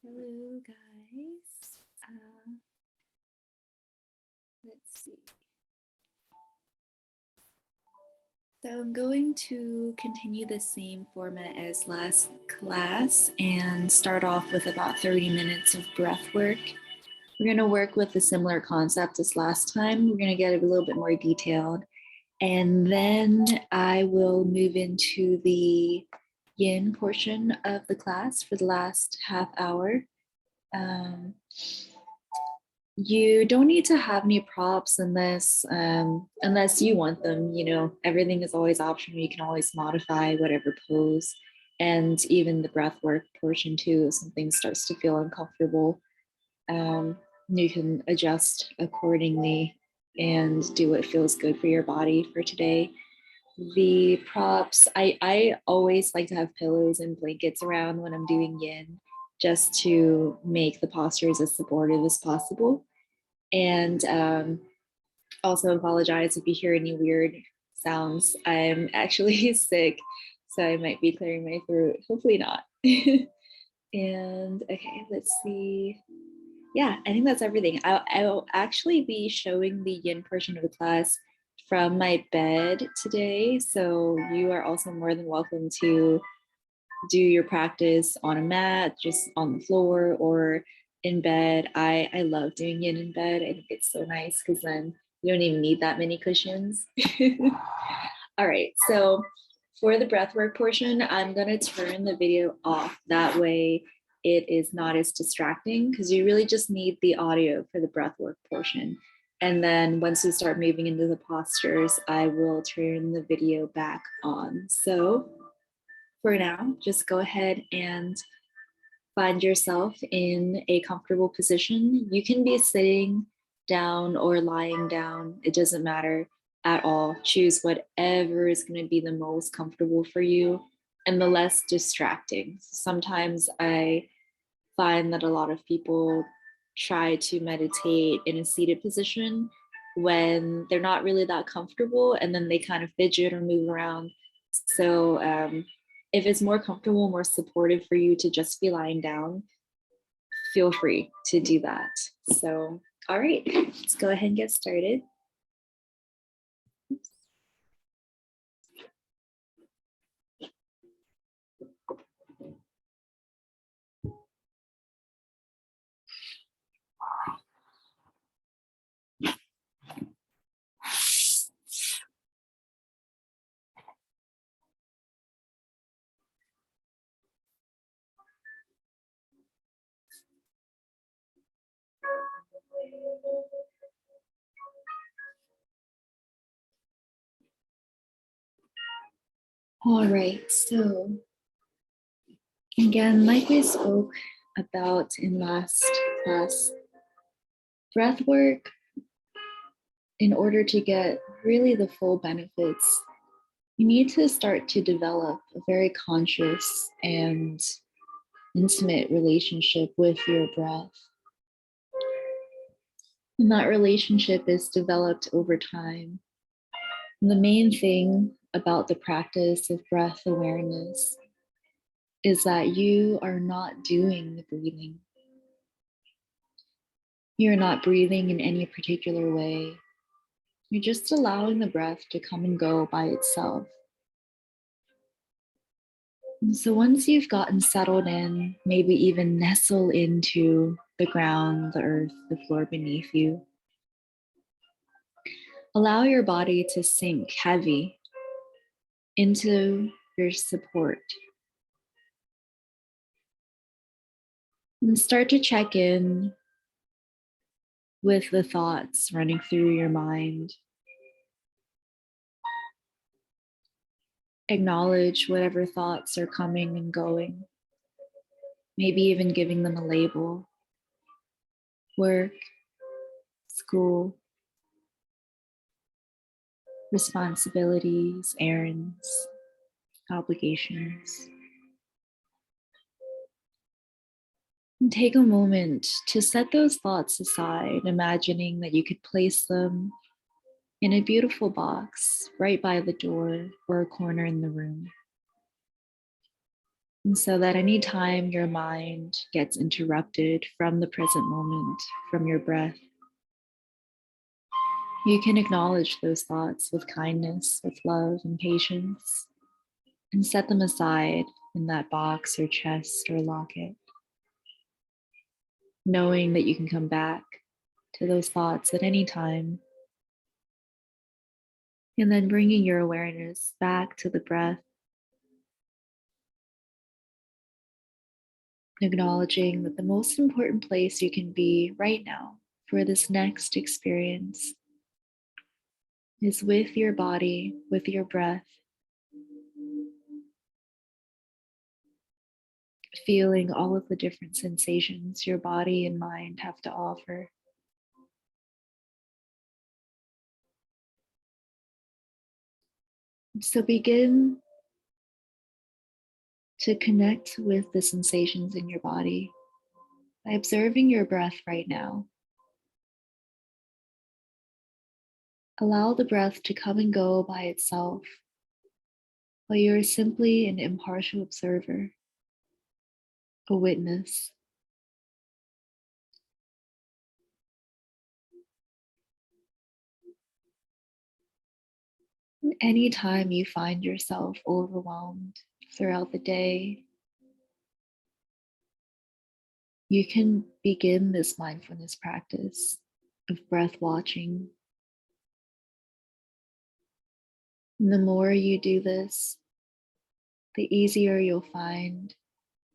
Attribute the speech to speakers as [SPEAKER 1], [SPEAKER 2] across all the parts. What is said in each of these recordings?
[SPEAKER 1] Hello, guys. Let's see. So I'm going to continue the same format as last class and start off with about 30 minutes of breath work. We're going to work with a similar concept as last time. We're going to get a little bit more detailed. And then I will move into the yin portion of the class for the last half hour. You don't need to have any props unless you want them. You know, everything is always optional. You can always modify whatever pose, and even the breath work portion too. If something starts to feel uncomfortable, you can adjust accordingly and do what feels good for your body for today. The props, I always like to have pillows and blankets around when I'm doing yin, just to make the postures as supportive as possible. And also apologize if you hear any weird sounds. I'm actually sick, so I might be clearing my throat. Hopefully not. And okay, let's see. Yeah, I think that's everything. I'll actually be showing the yin portion of the class from my bed today. So you are also more than welcome to do your practice on a mat, just on the floor, or in bed. I love doing yin in bed. I think it's so nice because then you don't even need that many cushions. All right, so for the breathwork portion, I'm gonna turn the video off. That way it is not as distracting because you really just need the audio for the breathwork portion. And then once we start moving into the postures, I will turn the video back on. So for now, just go ahead and find yourself in a comfortable position. You can be sitting down or lying down, it doesn't matter at all. Choose whatever is going to be the most comfortable for you and the less distracting. Sometimes I find that a lot of people try to meditate in a seated position when they're not really that comfortable, and then they kind of fidget or move around. So if it's more comfortable, more supportive for you to just be lying down, feel free to do that. So, all right, let's go ahead and get started. All right, so again, like we spoke about in last class, breath work, in order to get really the full benefits, you need to start to develop a very conscious and intimate relationship with your breath. And that relationship is developed over time. And the main thing about the practice of breath awareness is that you are not doing the breathing. You're not breathing in any particular way. You're just allowing the breath to come and go by itself. And so once you've gotten settled in, maybe even nestle into the ground, the earth, the floor beneath you, allow your body to sink heavy into your support. And start to check in with the thoughts running through your mind. Acknowledge whatever thoughts are coming and going, maybe even giving them a label. Work, school, responsibilities, errands, obligations. And take a moment to set those thoughts aside, imagining that you could place them in a beautiful box right by the door or a corner in the room. And so that anytime your mind gets interrupted from the present moment, from your breath, you can acknowledge those thoughts with kindness, with love and patience, and set them aside in that box or chest or locket, knowing that you can come back to those thoughts at any time. And then bringing your awareness back to the breath, acknowledging that the most important place you can be right now for this next experience is with your body, with your breath, feeling all of the different sensations your body and mind have to offer. So begin to connect with the sensations in your body by observing your breath right now. Allow the breath to come and go by itself, while you are simply an impartial observer, a witness. Anytime you find yourself overwhelmed throughout the day, you can begin this mindfulness practice of breath watching. And the more you do this, the easier you'll find,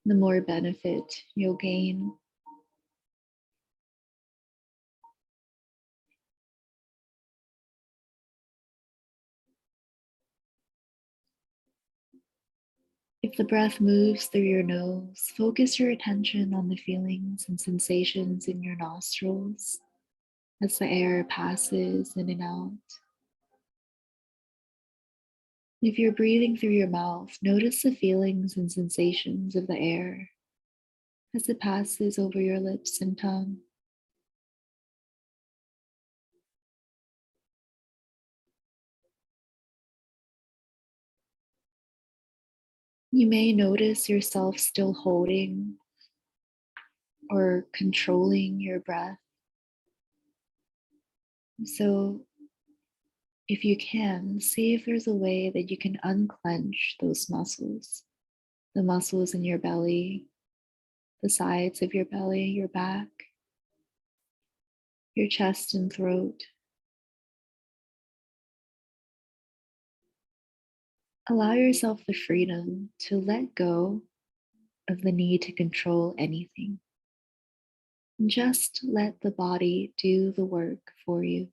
[SPEAKER 1] the more benefit you'll gain. If the breath moves through your nose, focus your attention on the feelings and sensations in your nostrils as the air passes in and out. If you're breathing through your mouth, notice the feelings and sensations of the air as it passes over your lips and tongue. You may notice yourself still holding or controlling your breath. So, if you can, see if there's a way that you can unclench those muscles, the muscles in your belly, the sides of your belly, your back, your chest and throat. Allow yourself the freedom to let go of the need to control anything. And just let the body do the work for you.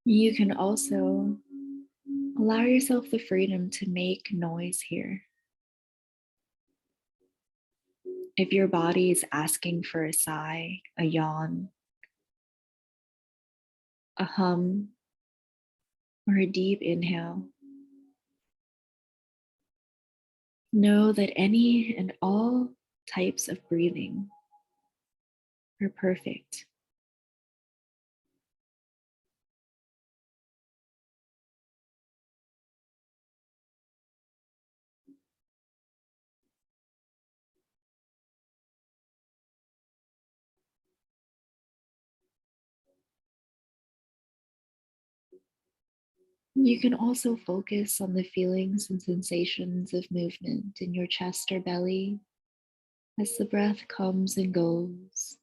[SPEAKER 1] You can also allow yourself the freedom to make noise here. If your body is asking for a sigh, a yawn, a hum, or a deep inhale, know that any and all types of breathing are perfect. You can also focus on the feelings and sensations of movement in your chest or belly as the breath comes and goes.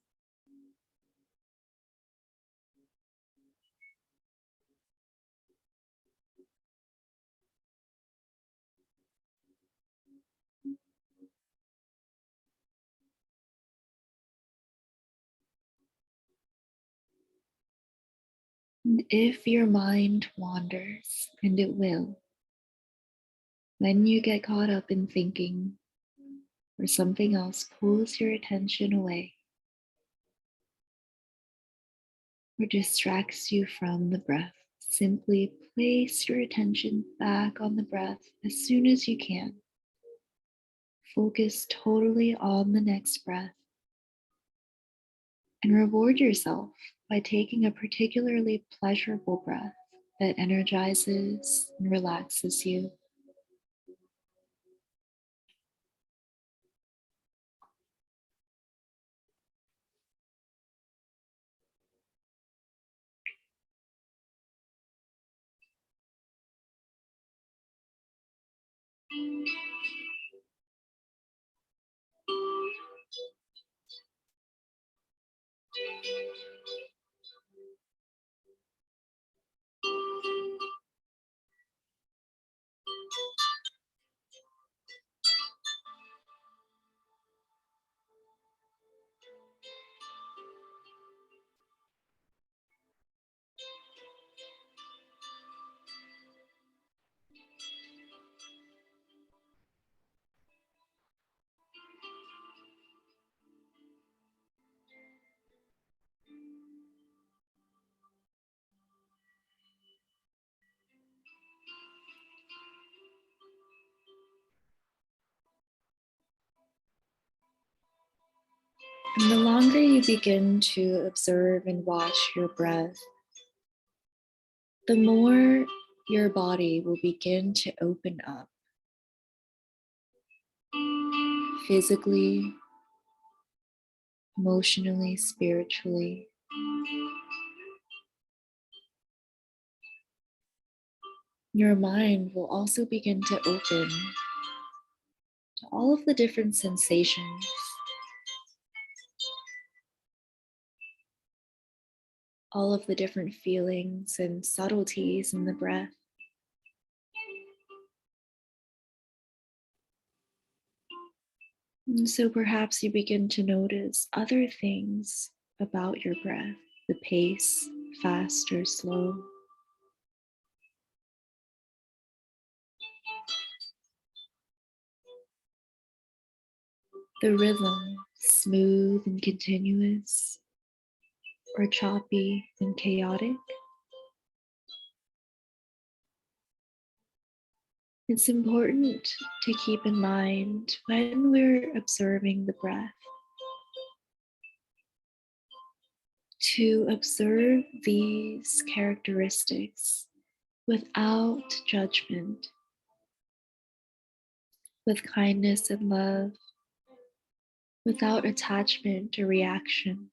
[SPEAKER 1] And if your mind wanders, and it will, when you get caught up in thinking or something else pulls your attention away or distracts you from the breath, simply place your attention back on the breath as soon as you can, focus totally on the next breath and reward yourself by taking a particularly pleasurable breath that energizes and relaxes you. And the longer you begin to observe and watch your breath, the more your body will begin to open up physically, emotionally, spiritually. Your mind will also begin to open to all of the different sensations, all of the different feelings and subtleties in the breath. And so perhaps you begin to notice other things about your breath, the pace, fast or slow. The rhythm, smooth and continuous, or choppy and chaotic. It's important to keep in mind when we're observing the breath to observe these characteristics without judgment, with kindness and love, without attachment or reaction.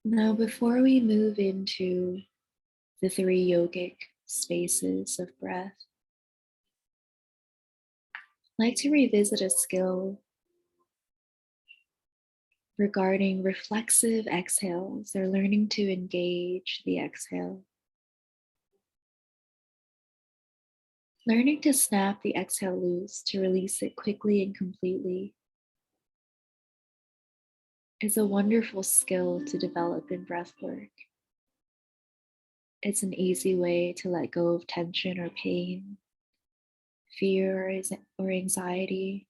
[SPEAKER 1] Now, before we move into the three yogic spaces of breath, I'd like to revisit a skill regarding reflexive exhales or learning to engage the exhale. Learning to snap the exhale loose to release it quickly and completely is a wonderful skill to develop in breath work. It's an easy way to let go of tension or pain, fear or anxiety,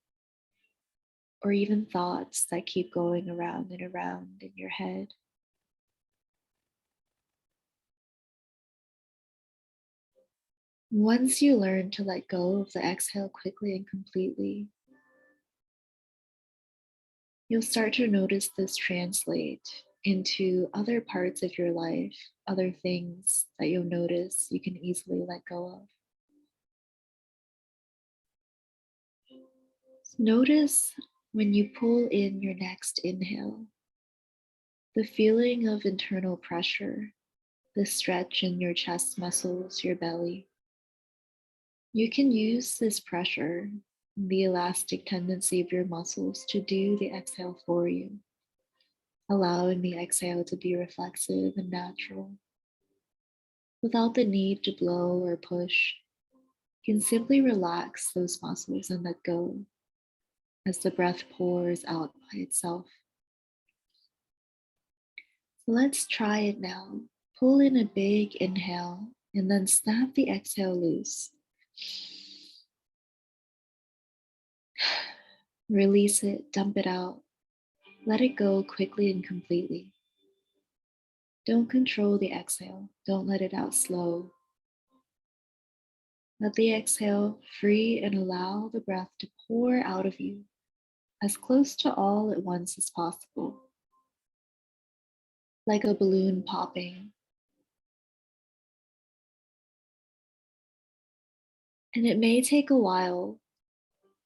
[SPEAKER 1] or even thoughts that keep going around and around in your head. Once you learn to let go of the exhale quickly and completely, you'll start to notice this translate into other parts of your life, other things that you'll notice you can easily let go of. Notice when you pull in your next inhale, the feeling of internal pressure the stretch in your chest muscles, your belly. You can use this pressure, the elastic tendency of your muscles to do the exhale for you, allowing the exhale to be reflexive and natural. Without the need to blow or push, you can simply relax those muscles and let go as the breath pours out by itself. So let's try it now. Pull in a big inhale and then snap the exhale loose. Release it, dump it out. Let it go quickly and completely. Don't control the exhale. Don't let it out slow. Let the exhale free and allow the breath to pour out of you as close to all at once as possible, like a balloon popping. And it may take a while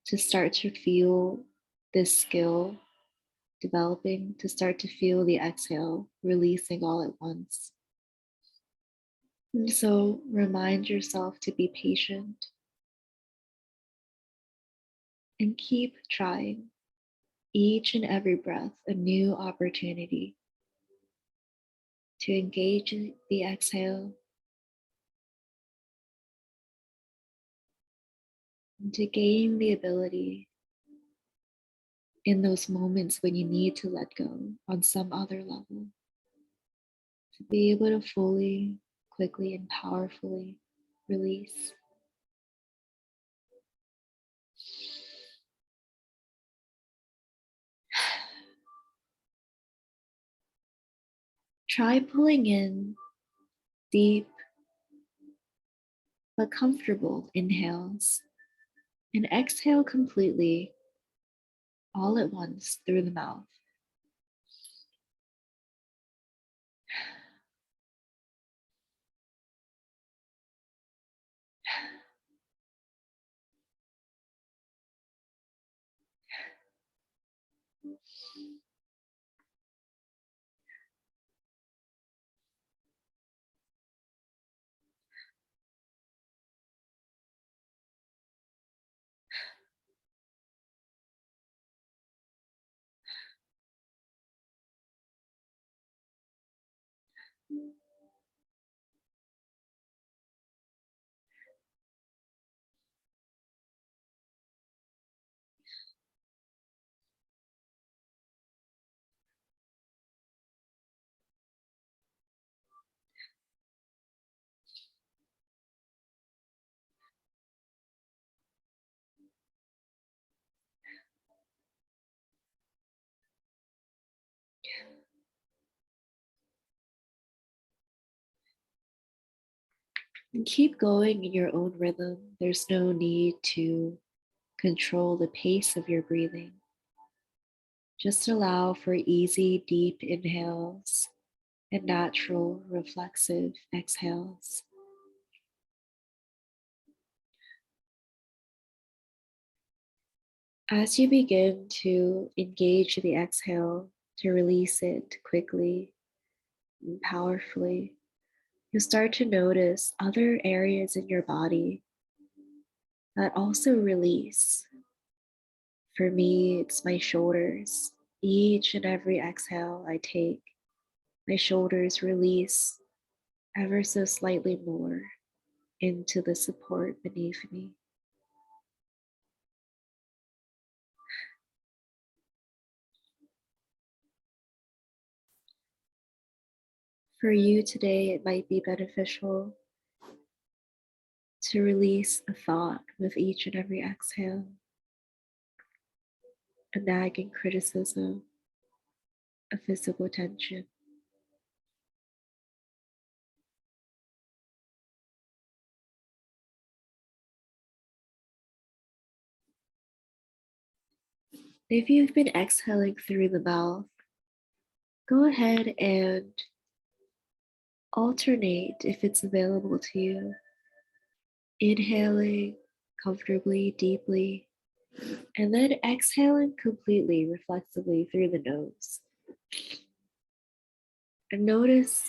[SPEAKER 1] to start to feel this skill developing, to start to feel the exhale releasing all at once. And so remind yourself to be patient and keep trying. Each and every breath, a new opportunity to engage the exhale and to gain the ability in those moments when you need to let go on some other level, to be able to fully, quickly, and powerfully release. Try pulling in deep but comfortable inhales and exhale completely all at once through the mouth. And keep going in your own rhythm. There's no need to control the pace of your breathing. Just allow for easy, deep inhales and natural, reflexive exhales. As you begin to engage the exhale, to release it quickly and powerfully, you'll start to notice other areas in your body that also release. For me, it's my shoulders. Each and every exhale I take, my shoulders release ever so slightly more into the support beneath me. For you today, it might be beneficial to release a thought with each and every exhale, a nagging criticism, a physical tension. If you've been exhaling through the mouth, go ahead and alternate if it's available to you. Inhaling comfortably, deeply, and then exhaling completely, reflexively through the nose. And notice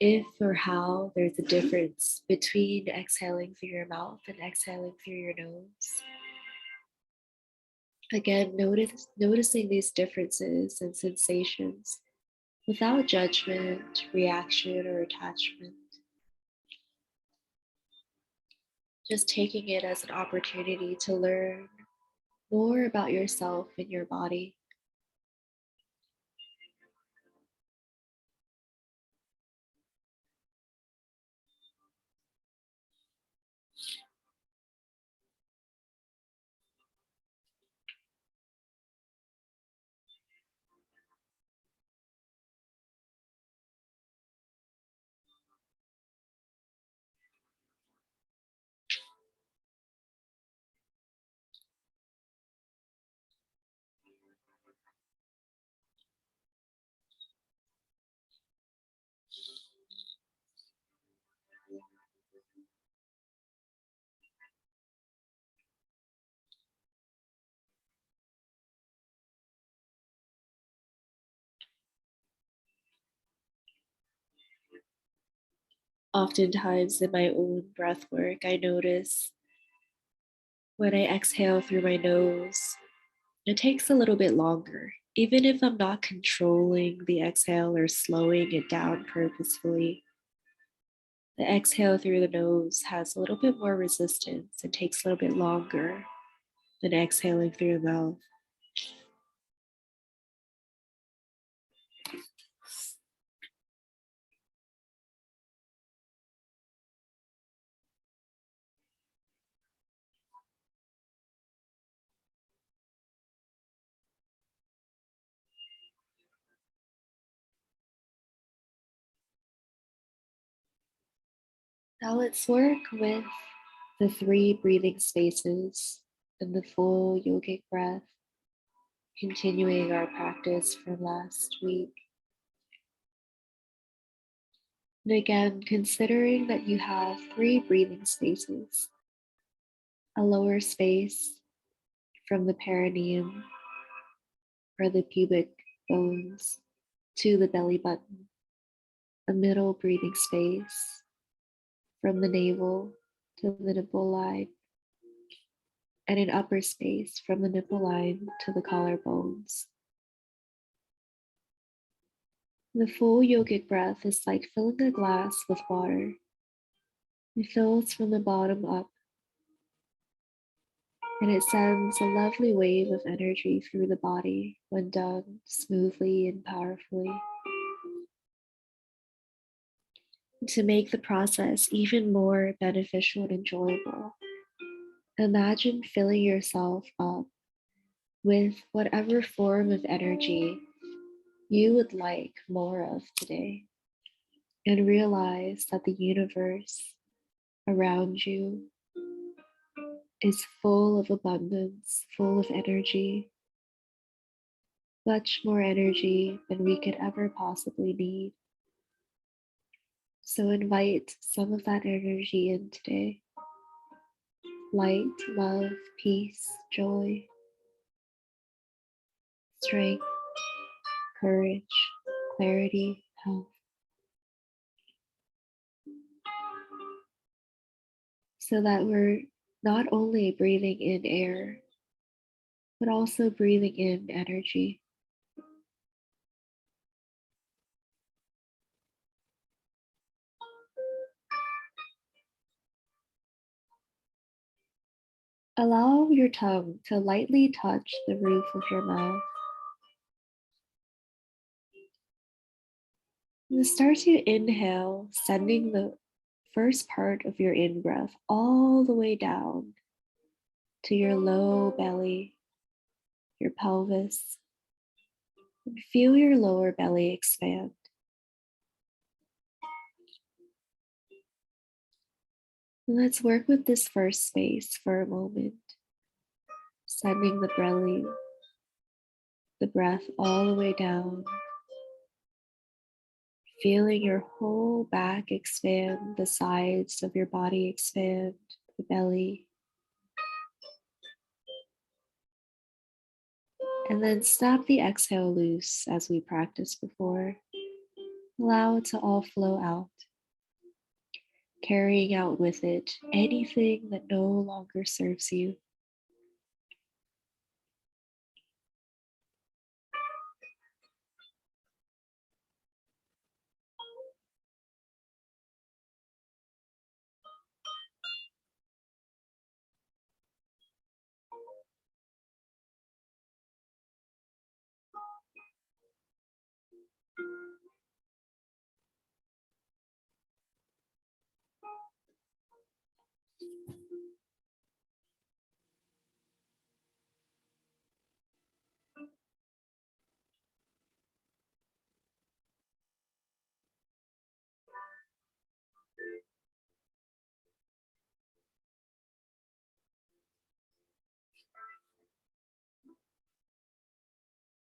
[SPEAKER 1] if or how there's a difference between exhaling through your mouth and exhaling through your nose. Again, noticing these differences and sensations without judgment, reaction, or attachment. Just taking it as an opportunity to learn more about yourself and your body. Oftentimes in my own breath work, I notice when I exhale through my nose, it takes a little bit longer. Even if I'm not controlling the exhale or slowing it down purposefully, the exhale through the nose has a little bit more resistance. It takes a little bit longer than exhaling through the mouth. Now let's work with the 3 breathing spaces and the full yogic breath, continuing our practice from last week. And again, considering that you have 3 breathing spaces: a lower space from the perineum or the pubic bones to the belly button, a middle breathing space from the navel to the nipple line, and an upper space from the nipple line to the collarbones. The full yogic breath is like filling a glass with water. It fills from the bottom up, and it sends a lovely wave of energy through the body when done smoothly and powerfully. To make the process even more beneficial and enjoyable, imagine filling yourself up with whatever form of energy you would like more of today, and realize that the universe around you is full of abundance, full of energy, much more energy than we could ever possibly need. So invite some of that energy in today. Light, love, peace, joy, strength, courage, clarity, health. So that we're not only breathing in air, but also breathing in energy. Allow your tongue to lightly touch the roof of your mouth. And start to inhale, sending the first part of your in breath all the way down to your low belly, your pelvis, and feel your lower belly expand. And let's work with this first space for a moment, sending the breath all the way down, feeling your whole back expand, the sides of your body expand, the belly. And then snap the exhale loose as we practiced before. Allow it to all flow out, carrying out with it anything that no longer serves you.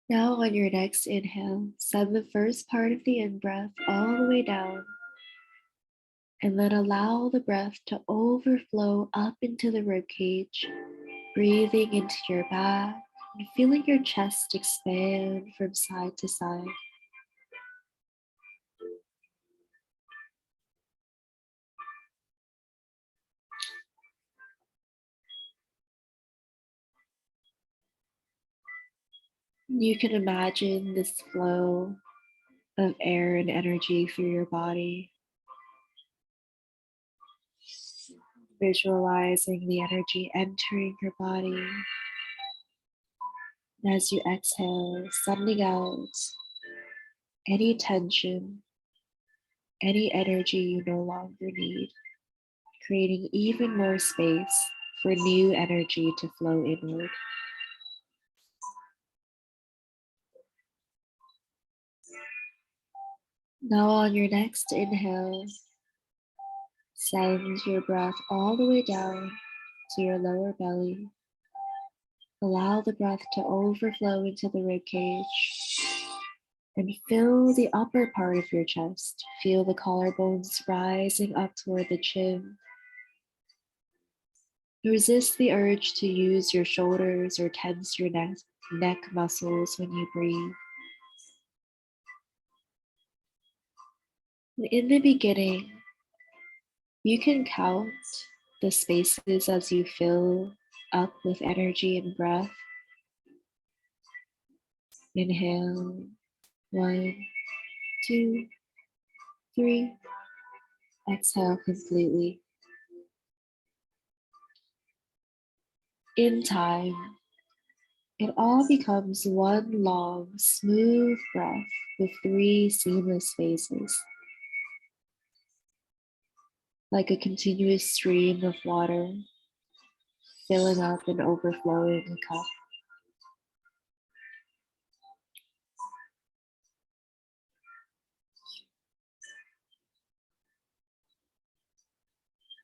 [SPEAKER 1] Now, on your next inhale, send the first part of the in breath all the way down, and then allow the breath to overflow up into the rib cage, breathing into your back and feeling your chest expand from side to side. You can imagine this flow of air and energy through your body, visualizing the energy entering your body. And as you exhale, sending out any tension, any energy you no longer need, creating even more space for new energy to flow inward. Now, on your next inhale, send your breath all the way down to your lower belly. Allow the breath to overflow into the rib cage and fill the upper part of your chest. Feel the collarbones rising up toward the chin. Resist the urge to use your shoulders or tense your neck muscles when you breathe. In the beginning, you can count the spaces as you fill up with energy and breath. Inhale, 1, 2, 3. Exhale completely. In time, it all becomes one long, smooth breath with 3 seamless phases, like a continuous stream of water filling up and overflowing a cup.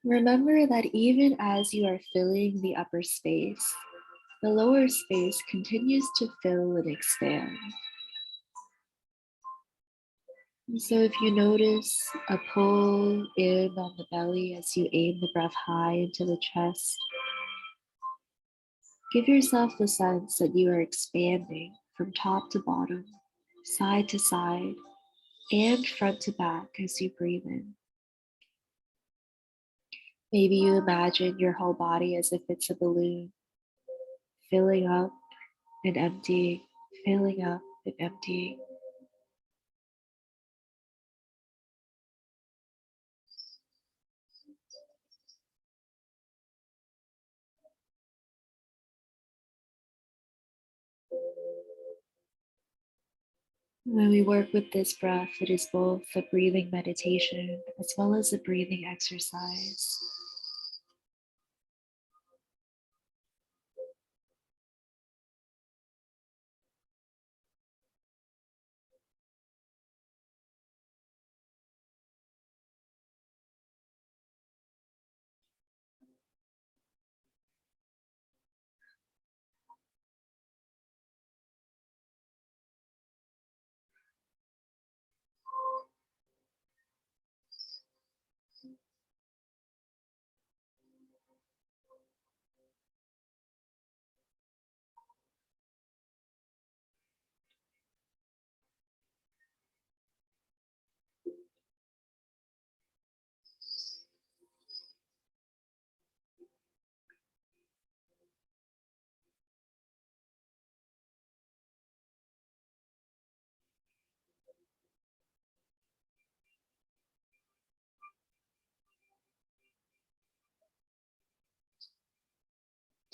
[SPEAKER 1] Remember that even as you are filling the upper space, the lower space continues to fill and expand. And so if you notice a pull in on the belly as you aim the breath high into the chest, give yourself the sense that you are expanding from top to bottom, side to side, and front to back as you breathe in. Maybe you imagine your whole body as if it's a balloon, filling up and emptying, filling up and emptying. When we work with this breath, it is both a breathing meditation as well as a breathing exercise.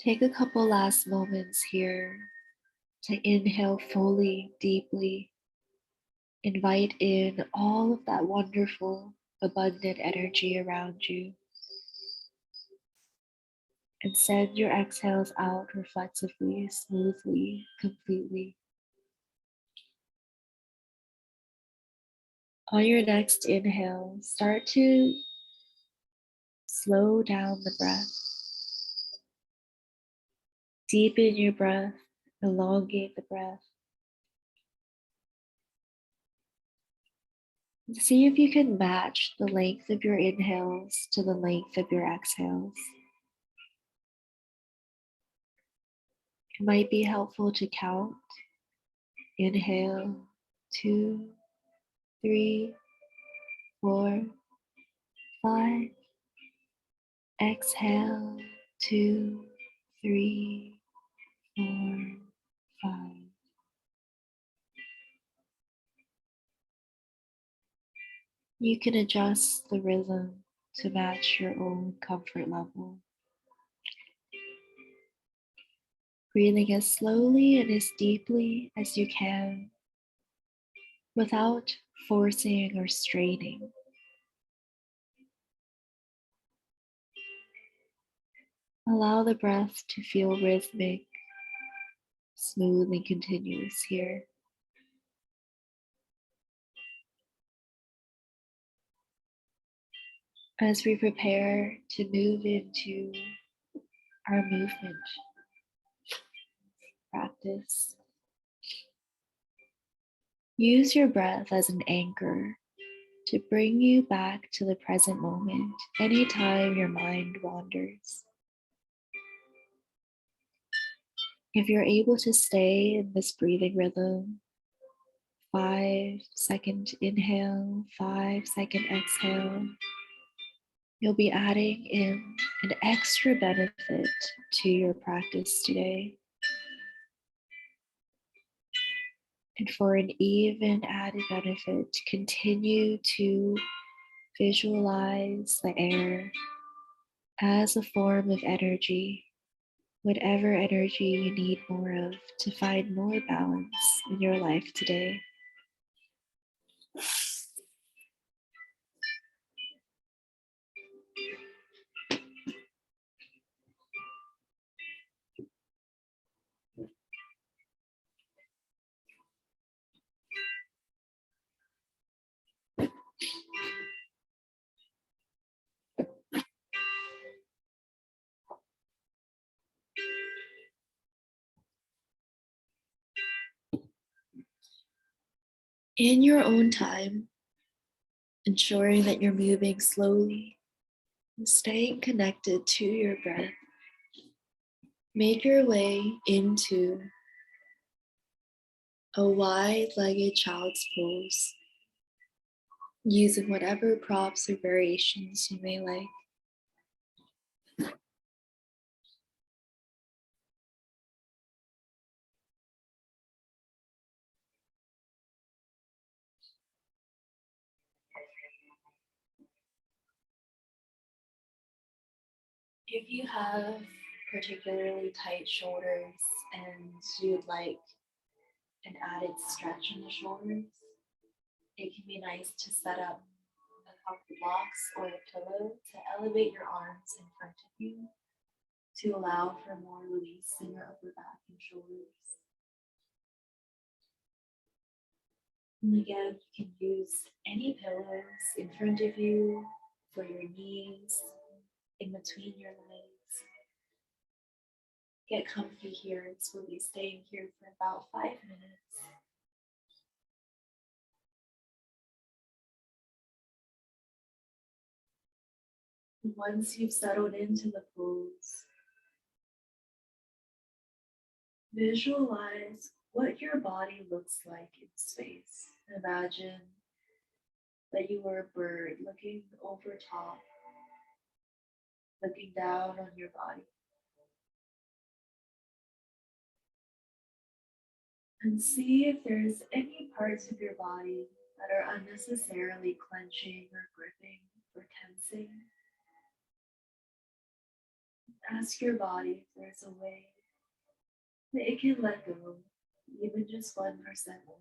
[SPEAKER 1] Take a couple last moments here to inhale fully, deeply. Invite in all of that wonderful, abundant energy around you. And send your exhales out reflexively, smoothly, completely. On your next inhale, start to slow down the breath. Deepen your breath, elongate the breath. And see if you can match the length of your inhales to the length of your exhales. It might be helpful to count. Inhale, 2, 3, 4, 5. Exhale, 2, 3, 4, 5. You can adjust the rhythm to match your own comfort level. Breathing as slowly and as deeply as you can without forcing or straining. Allow the breath to feel rhythmic, smooth, and continuous here. As we prepare to move into our movement practice, use your breath as an anchor to bring you back to the present moment anytime your mind wanders. If you're able to stay in this breathing rhythm, 5-second inhale, 5-second exhale, you'll be adding in an extra benefit to your practice today. And for an even added benefit, continue to visualize the air as a form of energy, whatever energy you need more of to find more balance in your life today. In your own time, ensuring that you're moving slowly and staying connected to your breath, make your way into a wide-legged child's pose, using whatever props or variations you may like. If you have particularly tight shoulders and you'd like an added stretch in the shoulders, it can be nice to set up a couple blocks or a pillow to elevate your arms in front of you to allow for more release in your upper back and shoulders. And again, you can use any pillows in front of you, for your knees, in between your legs. Get comfy here, as we'll be staying here for about 5 minutes. Once you've settled into the pose, visualize what your body looks like in space. Imagine that you were a bird looking over top, looking down on your body. And see if there's any parts of your body that are unnecessarily clenching or gripping or tensing. Ask your body if there's a way that it can let go, even just 1% more.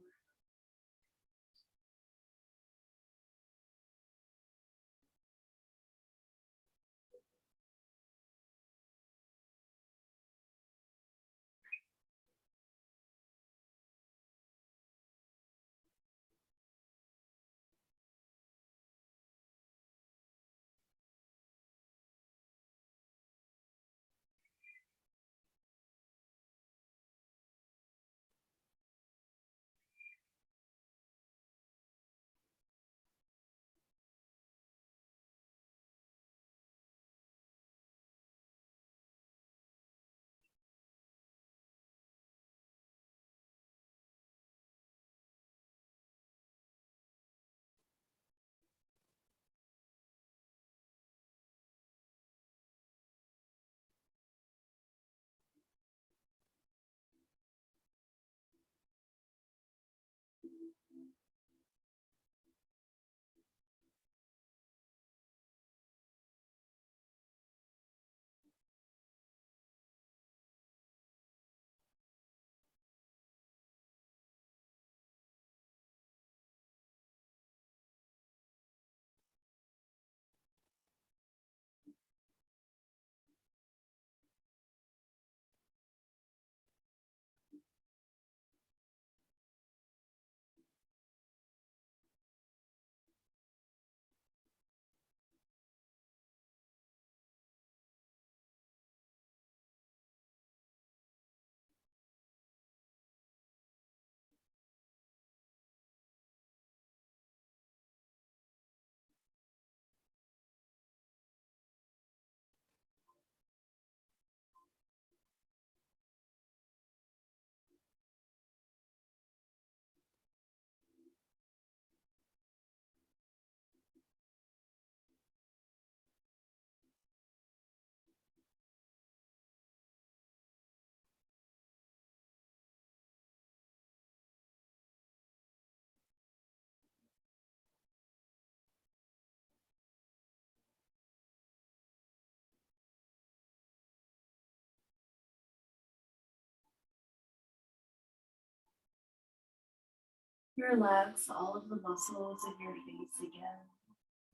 [SPEAKER 1] Relax all of the muscles in your face again,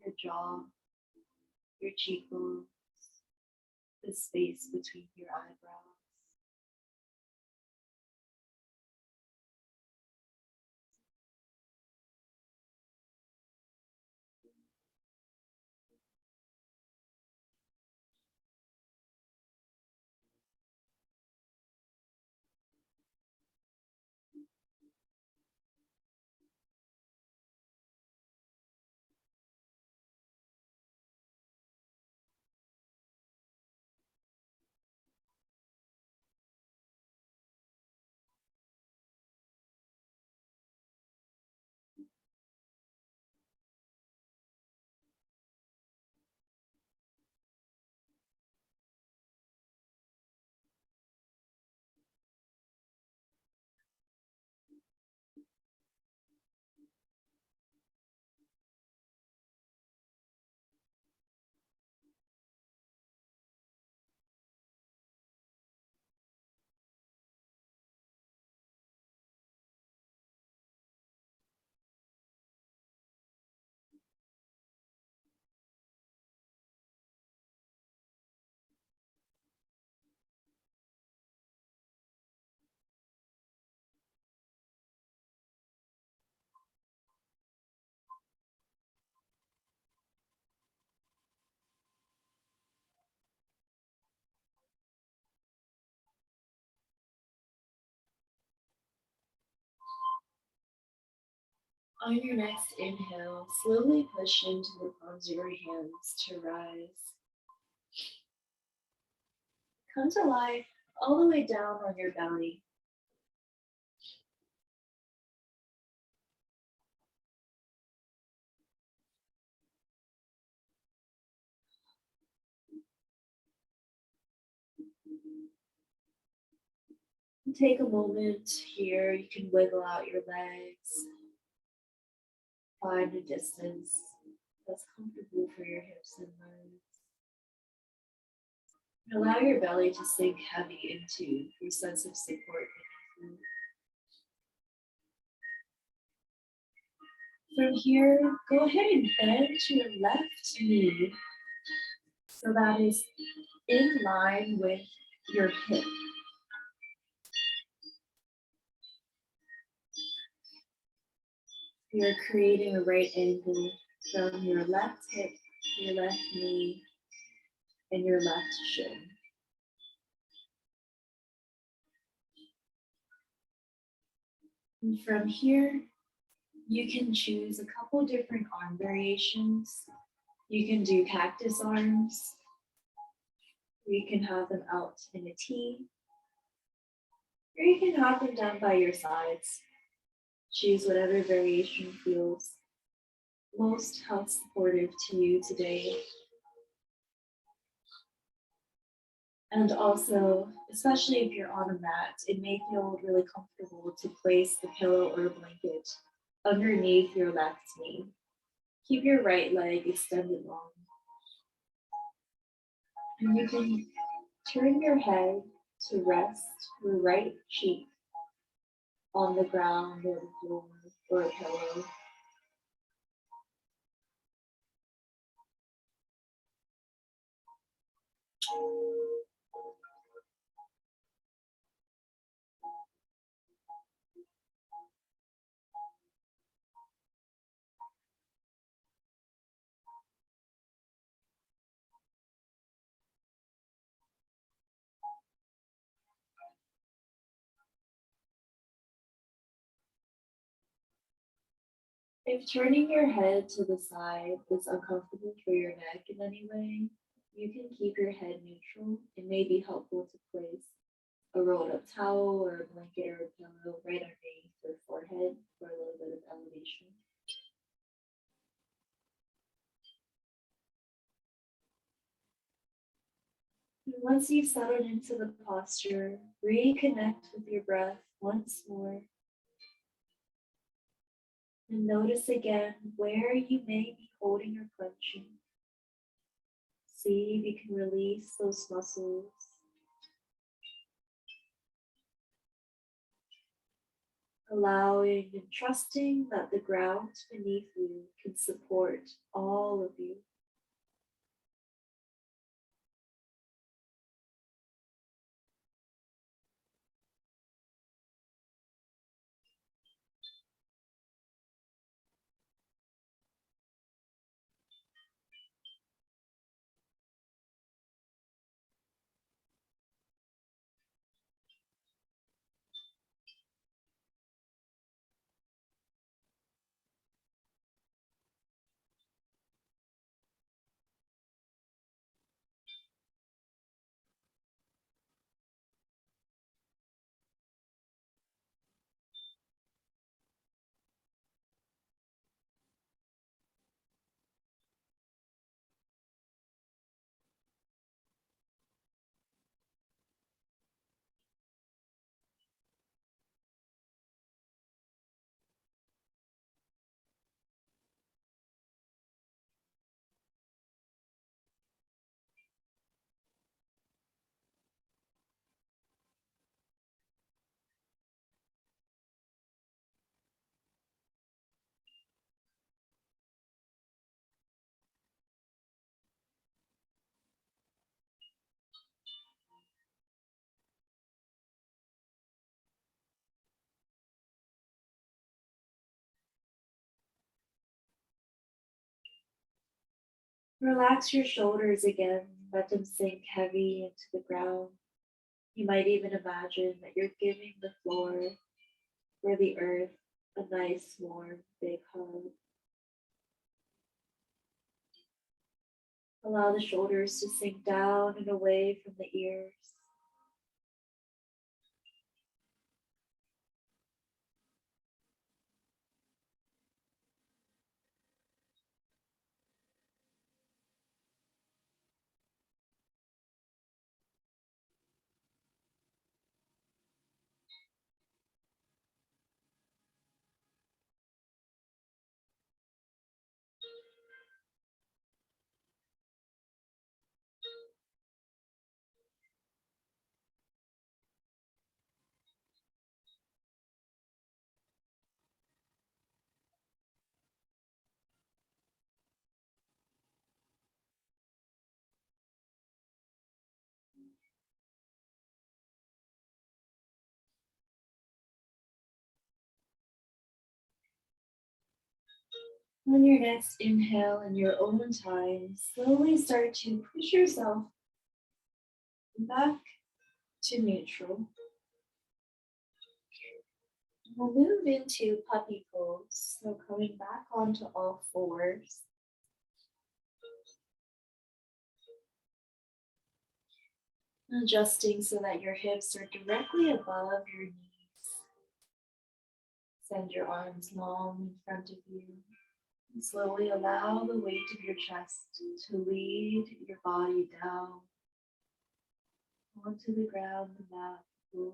[SPEAKER 1] your jaw, your cheekbones, the space between your eyebrows. On your next inhale, slowly push into the palms of your hands to rise. Come to lie all the way down on your belly. Take a moment here. You can wiggle out your legs, find a distance that's comfortable for your hips and legs. Allow your belly to sink heavy into your sense of support beneath you. From here, go ahead and bend your left knee so that is in line with your hip. You're creating a right angle from your left hip, your left knee, and your left shin. And from here, you can choose a couple different arm variations. You can do cactus arms. You can have them out in a T, or you can have them down by your sides. Choose whatever variation feels most health supportive to you today. And also, especially if you're on a mat, it may feel really comfortable to place the pillow or a blanket underneath your left knee. Keep your right leg extended long. And you can turn your head to rest your right cheek on the ground or the floor or a pillow. If turning your head to the side is uncomfortable for your neck in any way, you can keep your head neutral. It may be helpful to place a rolled up towel or a blanket or a pillow right underneath your forehead for a little bit of elevation. And once you've settled into the posture, reconnect with your breath once more. And notice again where you may be holding or clenching. See if you can release those muscles. Allowing and trusting that the ground beneath you can support all of you. Relax your shoulders again, let them sink heavy into the ground. You might even imagine that you're giving the floor or the earth a nice, warm, big hug. Allow the shoulders to sink down and away from the ears. On your next inhale, in your own time, slowly start to push yourself back to neutral. We'll move into puppy pose. So coming back onto all fours. Adjusting so that your hips are directly above your knees. Send your arms long in front of you. And slowly allow the weight of your chest to lead your body down onto the ground, the mat, the floor.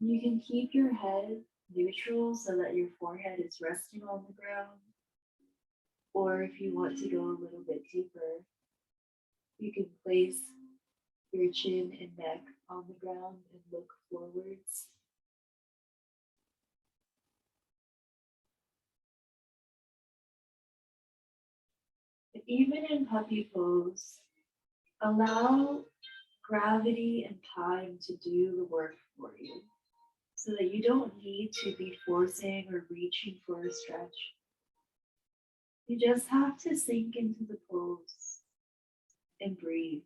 [SPEAKER 1] You can keep your head neutral so that your forehead is resting on the ground. Or if you want to go a little bit deeper, you can place your chin and neck on the ground and look forwards. But even in puppy pose, allow gravity and time to do the work for you so that you don't need to be forcing or reaching for a stretch. You just have to sink into the pose and breathe.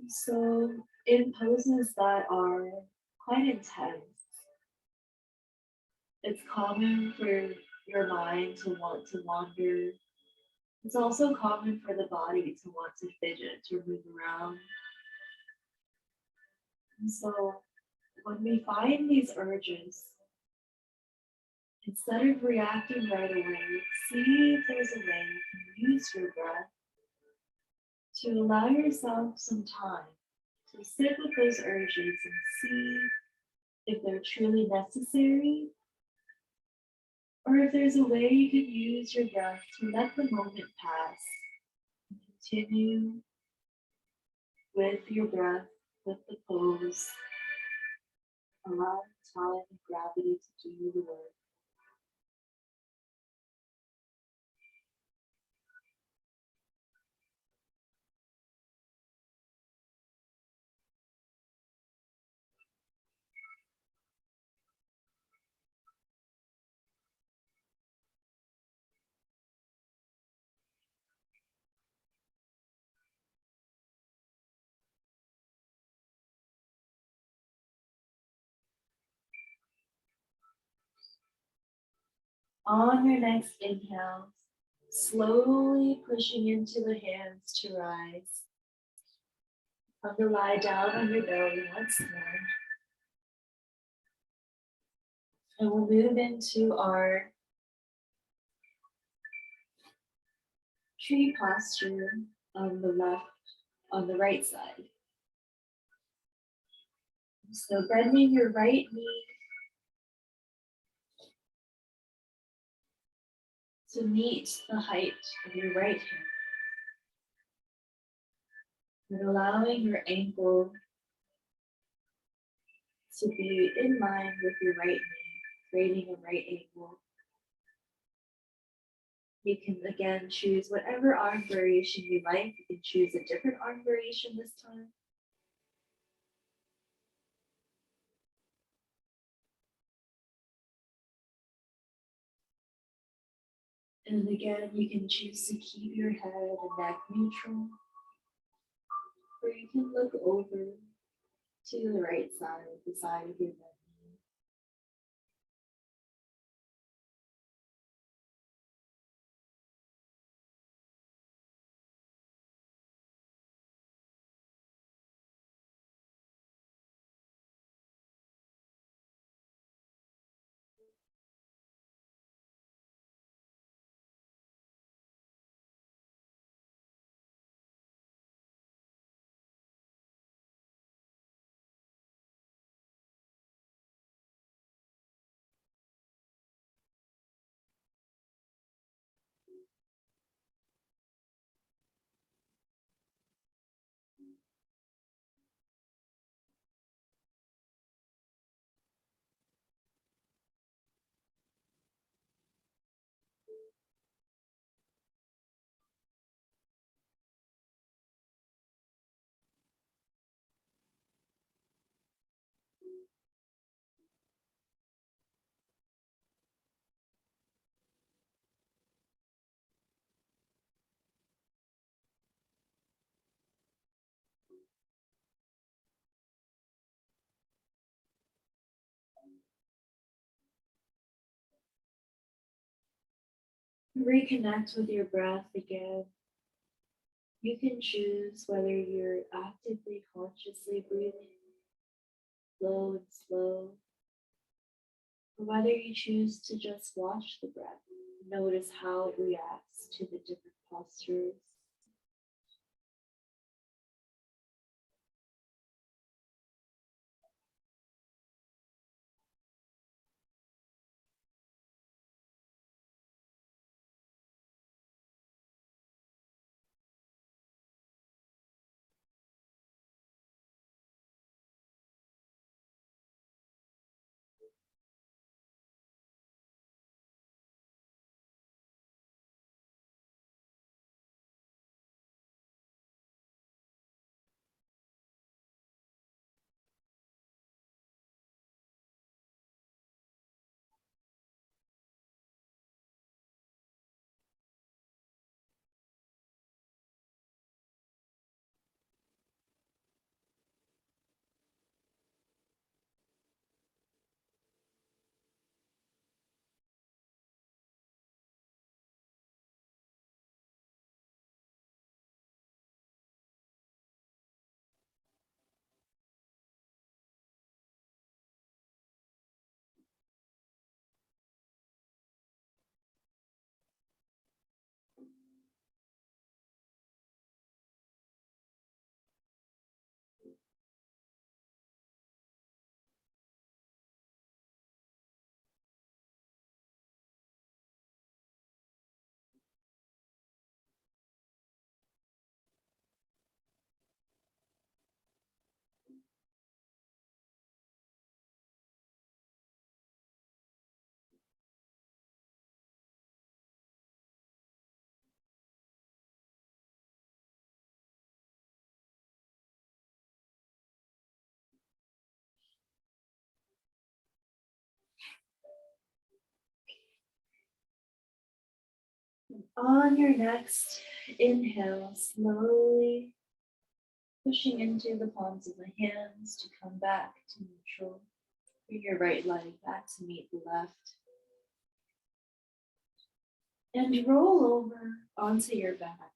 [SPEAKER 1] So, in poses that are quite intense, it's common for your mind to want to wander. It's also common for the body to want to fidget or move around. And so, when we find these urges, instead of reacting right away, see if there's a way you can use your breath to allow yourself some time to sit with those urges and see if they're truly necessary or if there's a way you can use your breath to let the moment pass and continue with your breath, with the pose, allow time and gravity to do the work. On your next inhale, slowly pushing into the hands to rise. Come to lie down on your belly once more. And we'll move into our tree posture on the right side. So bending your right knee to meet the height of your right hip. And allowing your ankle to be in line with your right knee, creating a right angle. You can again choose whatever arm variation you like. You can choose a different arm variation this time. And again, you can choose to keep your head and neck neutral, or you can look over to the right side, the side of your bed. Reconnect with your breath again. You can choose whether you're actively, consciously breathing, low and slow, or whether you choose to just watch the breath. Notice how it reacts to the different postures. On your next inhale, slowly pushing into the palms of the hands to come back to neutral. Bring your right leg back to meet the left. And roll over onto your back.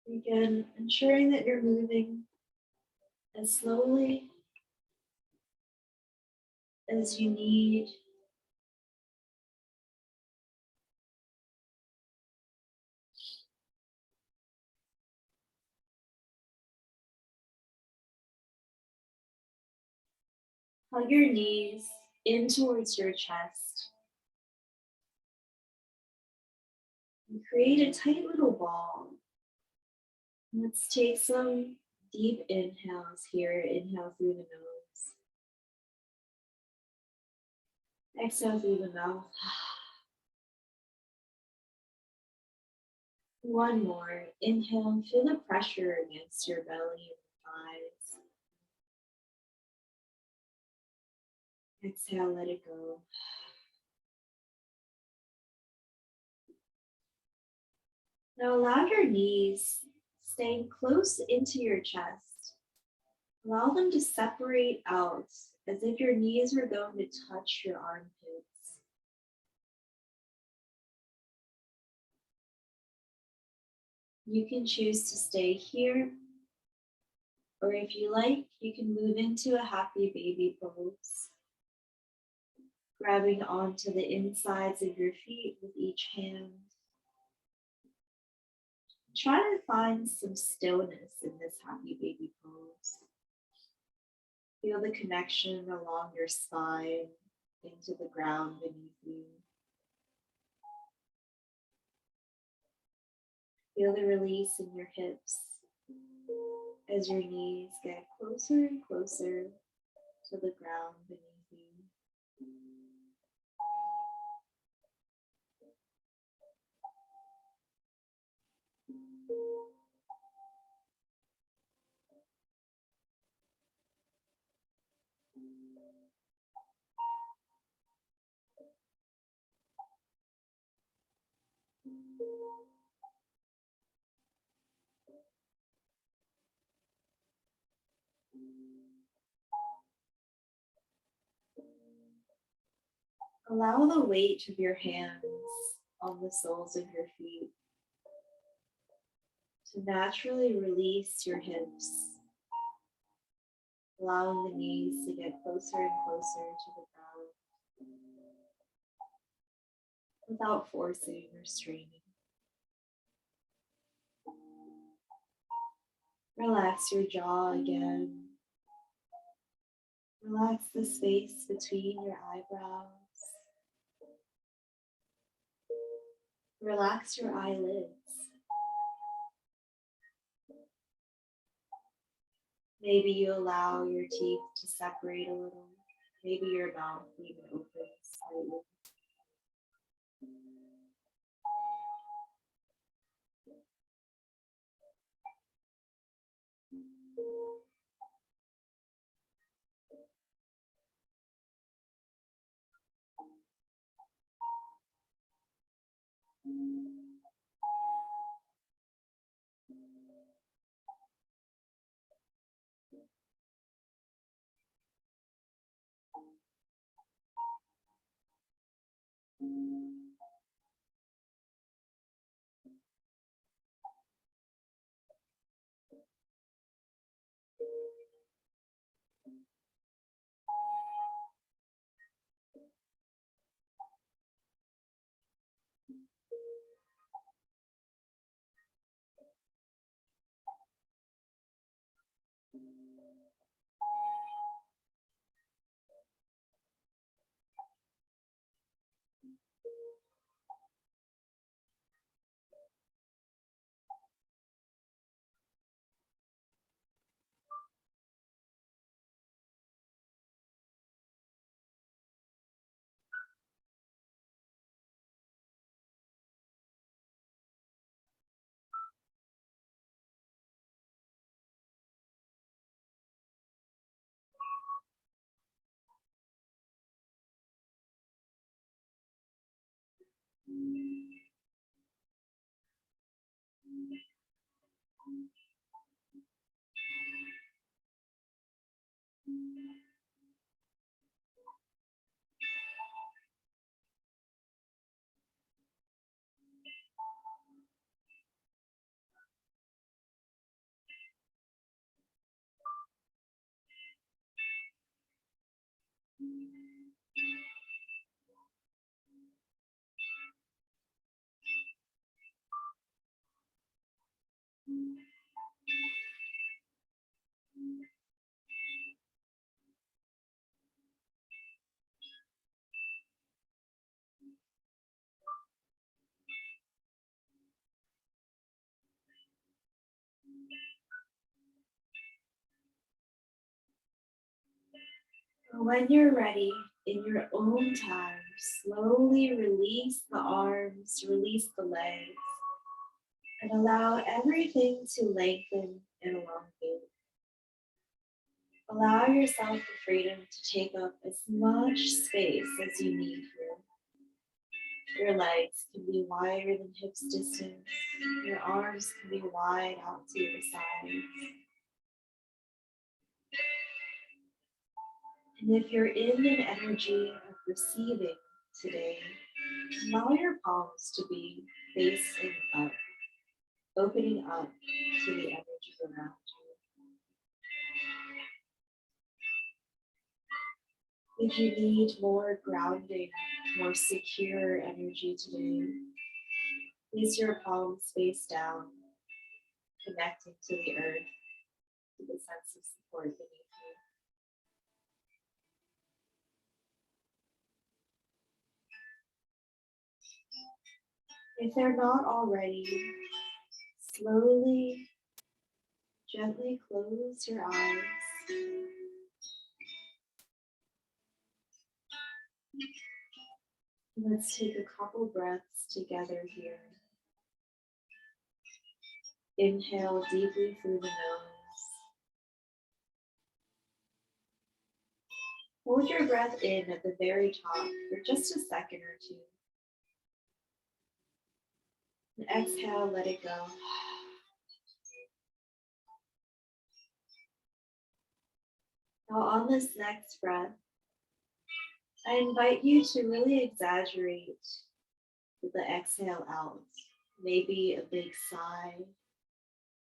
[SPEAKER 1] Again, ensuring that you're moving as slowly as you need. Hug your knees in towards your chest. And create a tight little ball. Let's take some deep inhales here. Inhale through the nose. Exhale through the mouth. One more. Inhale, feel the pressure against your belly and thighs. Exhale, let it go. Now allow your knees staying close into your chest. Allow them to separate out as if your knees are going to touch your armpits. You can choose to stay here, or if you like, you can move into a happy baby pose. Grabbing onto the insides of your feet with each hand. Try to find some stillness in this happy baby pose. Feel the connection along your spine into the ground beneath you. Feel the release in your hips as your knees get closer and closer to the ground beneath you.
[SPEAKER 2] Allow the weight of your hands on the soles of your feet to naturally release your hips, allowing the knees to get closer and closer to the ground without forcing or straining. Relax your jaw again. Relax the space between your eyebrows. Relax your eyelids. Maybe you allow your teeth to separate a little. Maybe your mouth even opens slightly. When you're ready, in your own time, slowly release the arms, release the legs, and allow everything to lengthen and elongate. Allow yourself the freedom to take up as much space as you need here. Your legs can be wider than hips distance. Your arms can be wide out to your sides. And if you're in an energy of receiving today, allow your palms to be facing up, opening up to the energy around you. If you need more grounding, more secure energy today, place your palms face down, connecting to the earth, to the sense of support beneath you. If they're not already, slowly, gently close your eyes. Let's take a couple breaths together here. Inhale deeply through the nose. Hold your breath in at the very top for just a second or two. And exhale, let it go. Now on this next breath, I invite you to really exaggerate the exhale out. Maybe a big sigh.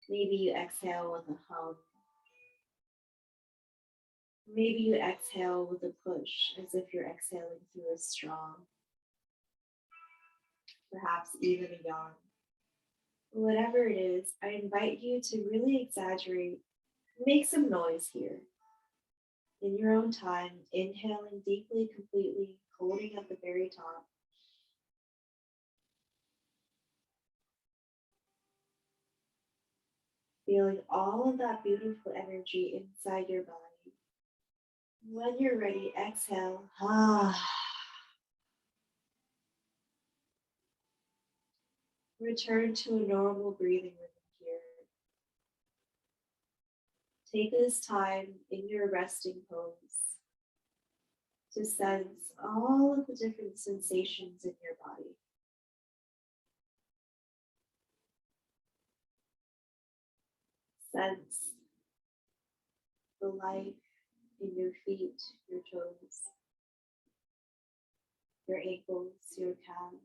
[SPEAKER 2] Maybe you exhale with a hum. Maybe you exhale with a push, as if you're exhaling through a straw. Perhaps even a yawn. Whatever it is, I invite you to really exaggerate, make some noise here. In your own time, inhaling deeply, completely, holding at the very top. Feeling all of that beautiful energy inside your body. When you're ready, exhale. Return to a normal breathing rhythm here. Take this time in your resting pose to sense all of the different sensations in your body. Sense the life in your feet, your toes, your ankles, your calves.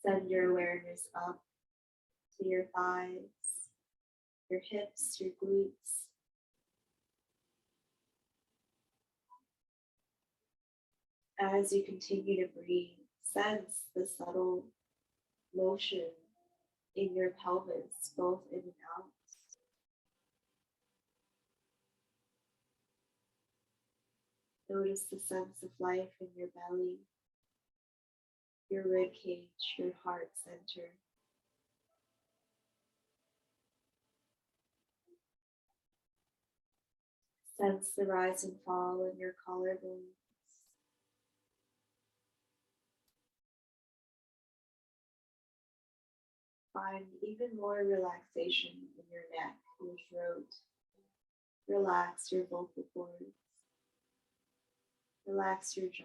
[SPEAKER 2] Send your awareness up to your thighs, your hips, your glutes. As you continue to breathe, sense the subtle motion in your pelvis, both in and out. Notice the sense of life in your belly, your rib cage, your heart center. Sense the rise and fall in your collarbones. Find even more relaxation in your neck, your throat. Relax your vocal cords. Relax your jaw.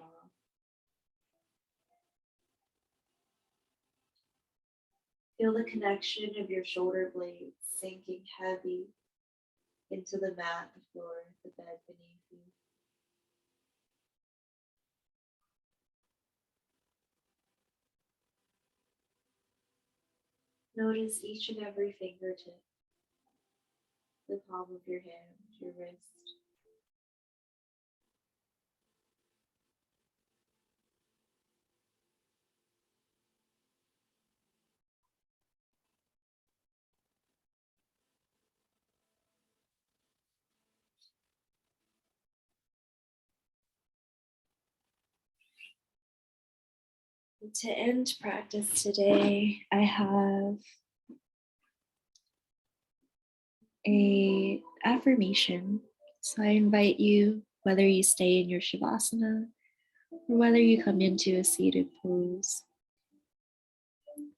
[SPEAKER 2] Feel the connection of your shoulder blades sinking heavy into the mat, the floor, the bed beneath you. Notice each and every fingertip, the palm of your hand, your wrist. And to end practice today, I have a affirmation. So I invite you, whether you stay in your Shavasana or whether you come into a seated pose,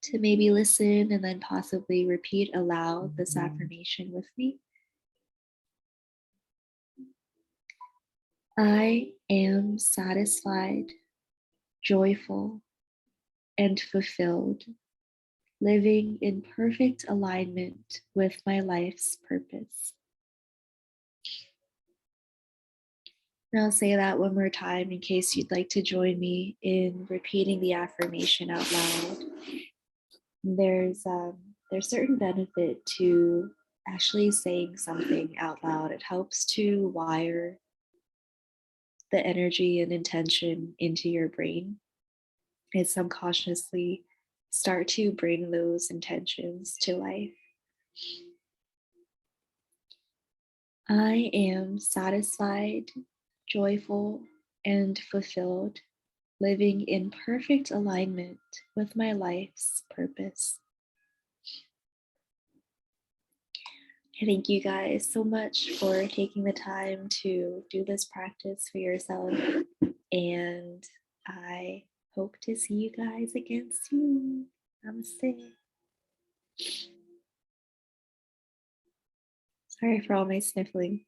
[SPEAKER 2] to maybe listen and then possibly repeat aloud this affirmation with me. I am satisfied, joyful, and fulfilled, living in perfect alignment with my life's purpose. And I'll say that one more time in case you'd like to join me in repeating the affirmation out loud. There's certain benefit to actually saying something out loud. It helps to wire the energy and intention into your brain and subconsciously start to bring those intentions to life. I am satisfied, joyful, and fulfilled, living in perfect alignment with my life's purpose. I thank you guys so much for taking the time to do this practice for yourself. And I hope to see you guys again soon. Namaste. Sorry for all my sniffling.